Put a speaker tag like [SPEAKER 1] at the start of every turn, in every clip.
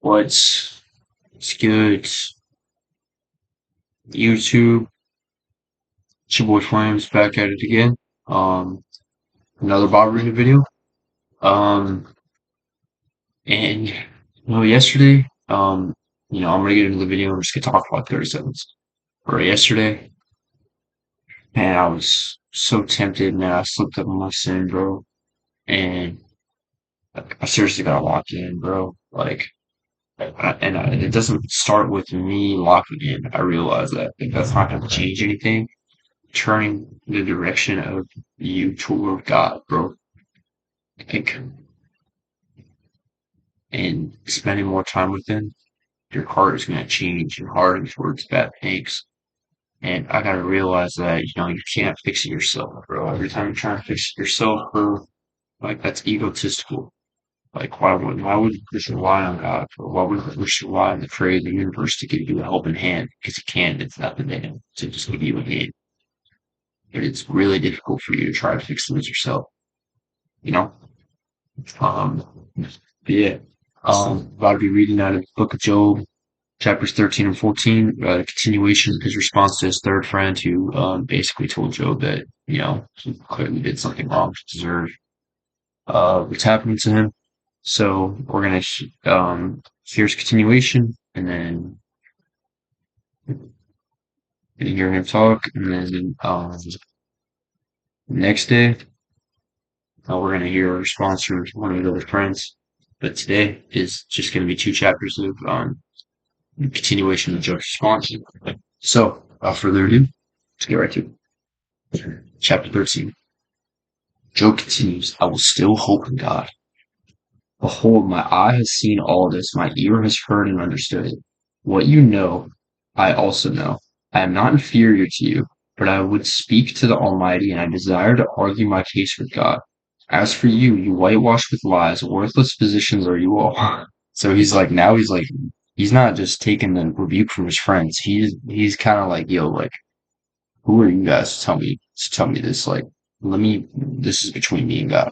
[SPEAKER 1] What's good? YouTube, it's your boy Flames back at it again. Um, Another Bob Rooney video. Um, and yesterday, I'm gonna get into the video. I'm just gonna talk for like 30 seconds. Or yesterday, man, I was so tempted, man. I slipped up on my sin, bro, and I seriously got locked in, bro. It doesn't start with me locking in. I realize that that's not gonna change anything turning the direction of you toward God, bro. Like, and spending more time with Him, your heart is going to change and harden towards bad things. And I gotta realize that, you can't fix it yourself, bro. Every time you're trying to fix it yourself, bro, like, that's egotistical. Like, why would you just rely on God, bro? Why would you just rely on the creator of the universe to give you a helping hand? Because He can, it's nothing to Him to just give you a hand. And it's really difficult for you to try to fix things yourself, you know? Um, yeah. About to be reading out of the book of Job, chapters 13 and 14, a continuation of his response to his third friend who basically told Job that, he clearly did something wrong to deserve what's happening to him. So we're going to, here's continuation, and then hear him talk, and then next day, we're going to hear a response from one of his other friends. But today is just going to be two chapters of continuation of Job's response. So, without further ado, let's get right to it. Chapter 13. Job continues, I will still hope in God. Behold, my eye has seen all this, my ear has heard and understood it. What you know, I also know. I am not inferior to you, but I would speak to the Almighty, and I desire to argue my case with God. As for you, you whitewash with lies, worthless physicians are you all. So he's not just taking the rebuke from his friends. He's kind of like, yo, like, who are you guys to tell me this? Like, this is between me and God.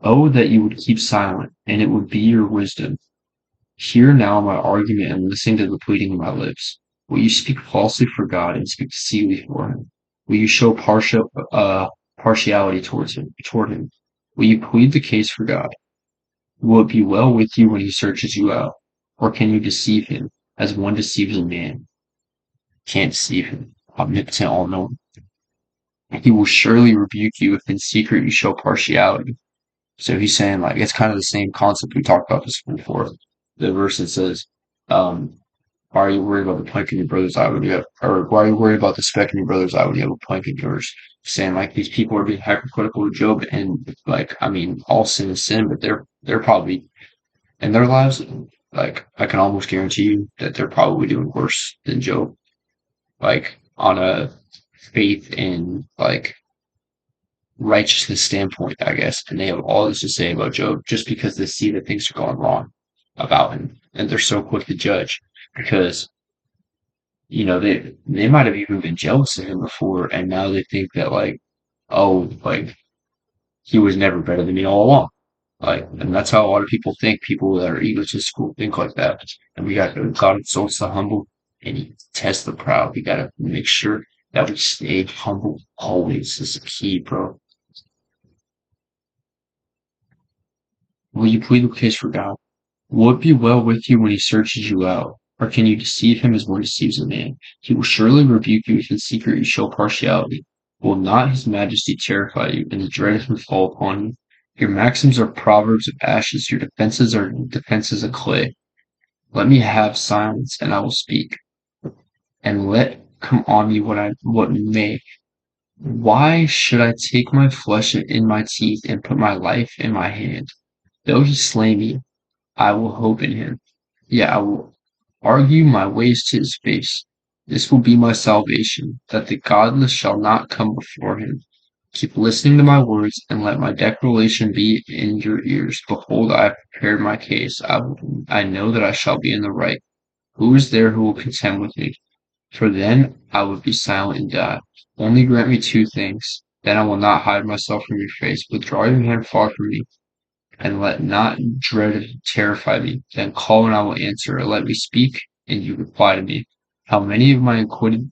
[SPEAKER 1] Oh, that you would keep silent, and it would be your wisdom. Hear now my argument and listen to the pleading of my lips. Will you speak falsely for God and speak deceitfully for him? Will you show partiality toward him? Will you plead the case for God? Will it be well with you when he searches you out? Or can you deceive him as one deceives a man? Can't deceive him. Omnipotent, all knowing. He will surely rebuke you if in secret you show partiality. So he's saying, like, it's kind of the same concept we talked about this before. The verse that says, um, why are you worried about the plank in your brother's eye when you have, or why are you worried about the speck in your brother's eye when you have a plank in yours? Saying, like, these people are being hypercritical to Job, and, like, I mean, all sin is sin, but they're probably in their lives, like, I can almost guarantee you that they're probably doing worse than Job, like, on a faith and, like, righteousness standpoint, I guess. And they have all this to say about Job just because they see that things are going wrong about him. And they're so quick to judge because, they might have even been jealous of him before. And now they think that, like, oh, like, he was never better than me all along. Like, and that's how a lot of people think. People that are egotistical think like that. And God exalts the humble and he tests the proud. We got to make sure that we stay humble always. This is key, bro. Will you plead the case for God? Will it be well with you when he searches you out? Or can you deceive him as one deceives a man? He will surely rebuke you if in secret you show partiality. Will not his majesty terrify you, and the dread of him fall upon you? Your maxims are proverbs of ashes, your defenses are defenses of clay. Let me have silence, and I will speak, and let come on me what may. Why should I take my flesh in my teeth and put my life in my hand? Though he slay me, I will hope in him. Yeah, I will argue my ways to his face. This will be my salvation, that the godless shall not come before him. Keep listening to my words, and let my declaration be in your ears. Behold, I have prepared my case. I know that I shall be in the right. Who is there who will contend with me? For then I would be silent and die. Only grant me two things. Then I will not hide myself from your face. Withdraw your hand far from me. and let not dread terrify me. Then call and I will answer, or let me speak, and you reply to me. How many of my iniquities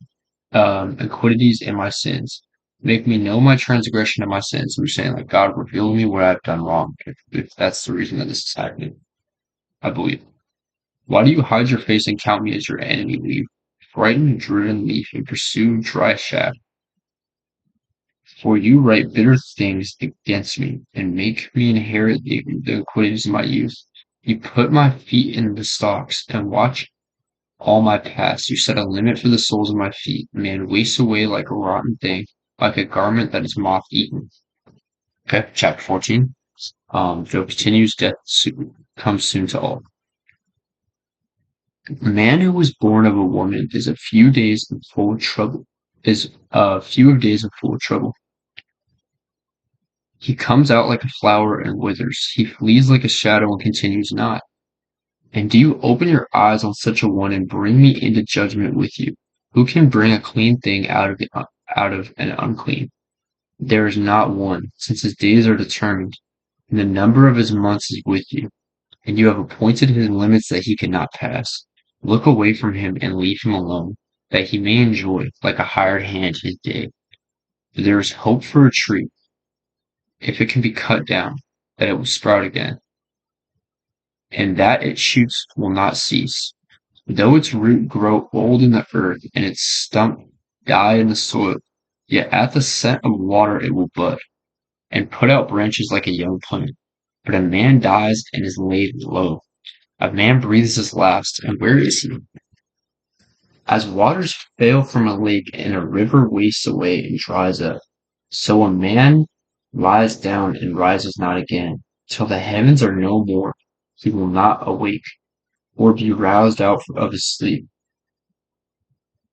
[SPEAKER 1] and my sins? Make me know my transgression and my sins. We're saying, like, God, reveal to me what I've done wrong, if that's the reason that this is happening. I believe. Why do you hide your face and count me as your enemy? Leave, frightened, driven, leave, and pursue dry shaft. For you write bitter things against me, and make me inherit the iniquities of my youth. You put my feet in the stocks, and watch all my paths. You set a limit for the soles of my feet. Man wastes away like a rotten thing, like a garment that is moth-eaten. Okay, chapter 14. Job continues, comes soon to all. A man who was born of a woman is a few days and full of trouble. Is a few of days and full of trouble. He comes out like a flower and withers. He flees like a shadow and continues not. And do you open your eyes on such a one and bring me into judgment with you? Who can bring a clean thing out of an unclean? There is not one, since his days are determined, and the number of his months is with you, and you have appointed his limits that he cannot pass. Look away from him and leave him alone, that he may enjoy, like a hired hand, his day. For there is hope for a tree, if it can be cut down, that it will sprout again, and that its shoots will not cease. Though its root grow old in the earth, and its stump die in the soil, yet at the scent of water it will bud, and put out branches like a young plant. But a man dies and is laid low. A man breathes his last, and where is he? As waters fail from a lake, and a river wastes away and dries up, so a man lies down and rises not again. Till the heavens are no more, he will not awake, or be roused out of his sleep.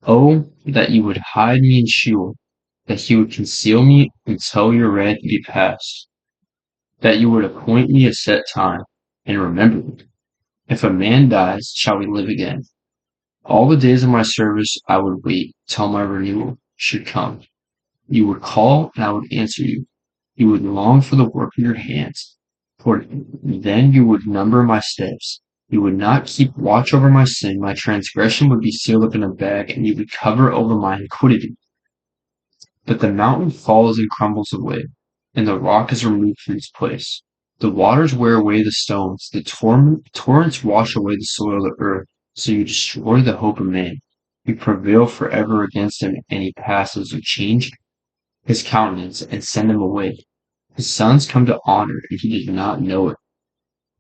[SPEAKER 1] Oh, that you would hide me in Sheol, that he would conceal me until your wrath be past, that you would appoint me a set time, and remember me. If a man dies, shall we live again? All the days of my service I would wait till my renewal should come. You would call, and I would answer you. You would long for the work of your hands, for then you would number my steps. You would not keep watch over my sin. My transgression would be sealed up in a bag, and you would cover over my iniquity. But the mountain falls and crumbles away, and the rock is removed from its place. The waters wear away the stones, the torrents wash away the soil of the earth, so you destroy the hope of man. You prevail forever against him, and he passes. You change his countenance and send him away. His sons come to honor, and he does not know it.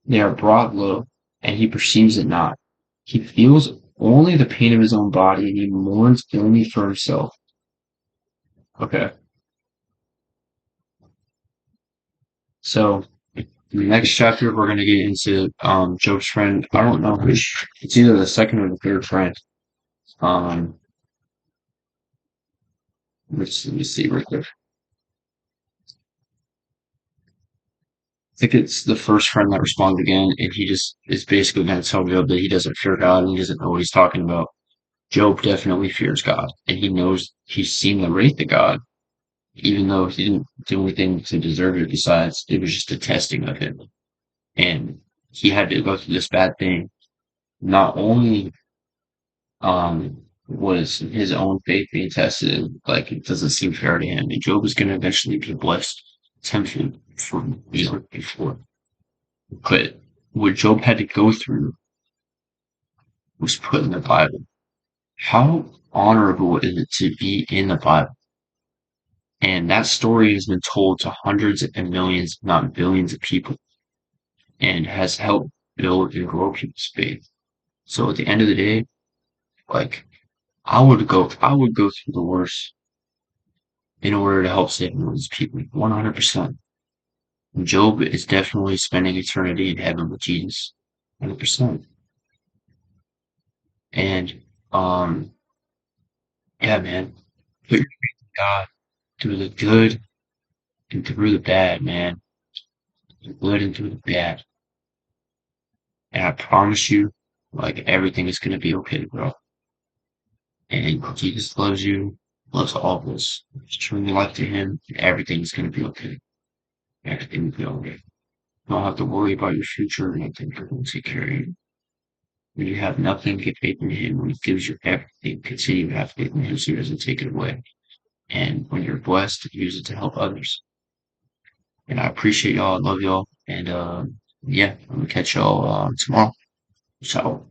[SPEAKER 1] They are brought low, and he perceives it not. He feels only the pain of his own body, and he mourns only for himself. Okay, so in the next chapter we're gonna get into Job's friend. I don't know which. It's either the second or the third friend. Um, let me see right there. I think it's the first friend that responded again, and he just is basically going to tell Job that he doesn't fear God and he doesn't know what he's talking about. Job definitely fears God, and he knows he's seen the wrath of God, even though he didn't do anything to deserve it. Besides, it was just a testing of him, and he had to go through this bad thing. Not only was his own faith being tested, like it doesn't seem fair to him, and Job is going to eventually be blessed tenfold for before. But what Job had to go through was put in the Bible. How honorable is it to be in the Bible? And that story has been told to hundreds and millions, if not billions of people, and has helped build and grow people's faith. So at the end of the day, like I would go through the worst in order to help save millions of people, 100%. Job is definitely spending eternity in heaven with Jesus, 100%. And yeah, man, put your faith in God through the good and through the bad, man. The good and through the bad. And I promise you, like everything is gonna be okay, bro. And Jesus loves you, loves all of us. Just turn your life to Him, and everything's gonna be okay. Everything will be okay. You don't have to worry about your future, and I think God will take care of you. When you have nothing, get faith in Him. When He gives you everything, continue to have faith in Him so He doesn't take it away. And when you're blessed, use it to help others. And I appreciate y'all. I love y'all. And yeah, I'm gonna catch y'all tomorrow. So.